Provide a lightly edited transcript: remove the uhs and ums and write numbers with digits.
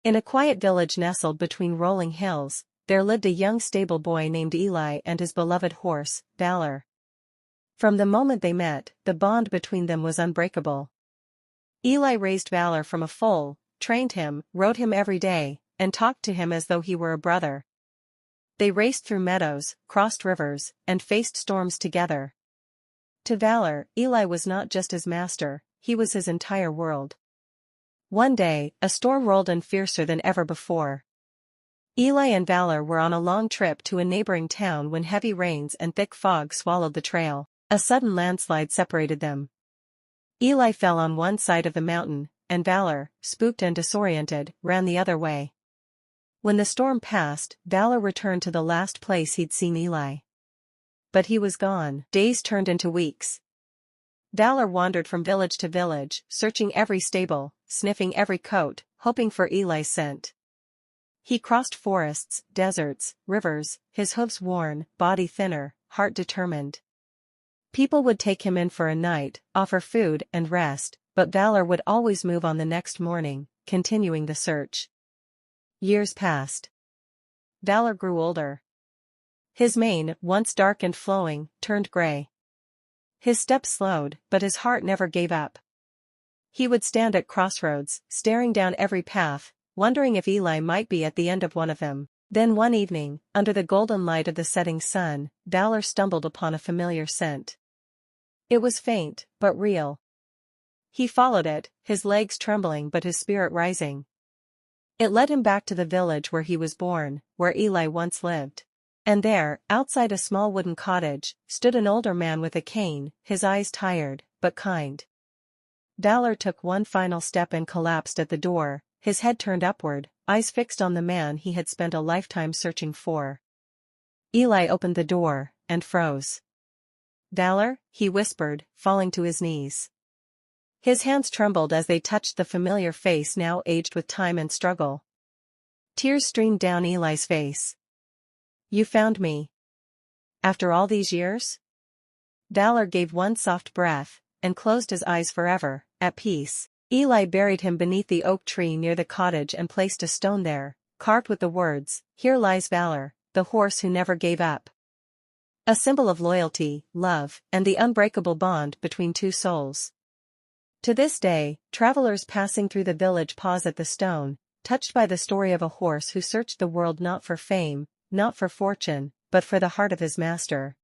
In a quiet village nestled between rolling hills, there lived a young stable boy named Eli and his beloved horse, Valor. From the moment they met, the bond between them was unbreakable. Eli raised Valor from a foal, trained him, rode him every day, and talked to him as though he were a brother. They raced through meadows, crossed rivers, and faced storms together. To Valor, Eli was not just his master, he was his entire world. One day, a storm rolled in fiercer than ever before. Eli and Valor were on a long trip to a neighboring town when heavy rains and thick fog swallowed the trail. A sudden landslide separated them. Eli fell on one side of the mountain, and Valor, spooked and disoriented, ran the other way. When the storm passed, Valor returned to the last place he'd seen Eli. But he was gone. Days turned into weeks. Valor wandered from village to village, searching every stable, sniffing every coat, hoping for Eli's scent. He crossed forests, deserts, rivers, his hooves worn, body thinner, heart determined. People would take him in for a night, offer food and rest, but Valor would always move on the next morning, continuing the search. Years passed. Valor grew older. His mane, once dark and flowing, turned gray. His steps slowed, but his heart never gave up. He would stand at crossroads, staring down every path, wondering if Eli might be at the end of one of them. Then one evening, under the golden light of the setting sun, Valor stumbled upon a familiar scent. It was faint, but real. He followed it, his legs trembling but his spirit rising. It led him back to the village where he was born, where Eli once lived. And there, outside a small wooden cottage, stood an older man with a cane, his eyes tired, but kind. Valor took one final step and collapsed at the door, his head turned upward, eyes fixed on the man he had spent a lifetime searching for. Eli opened the door, and froze. "Valor," he whispered, falling to his knees. His hands trembled as they touched the familiar face now aged with time and struggle. Tears streamed down Eli's face. "You found me. After all these years?" Valor gave one soft breath, and closed his eyes forever, at peace. Eli buried him beneath the oak tree near the cottage and placed a stone there, carved with the words, "Here lies Valor, the horse who never gave up." A symbol of loyalty, love, and the unbreakable bond between two souls. To this day, travelers passing through the village pause at the stone, touched by the story of a horse who searched the world not for fame, not for fortune, but for the heart of his master.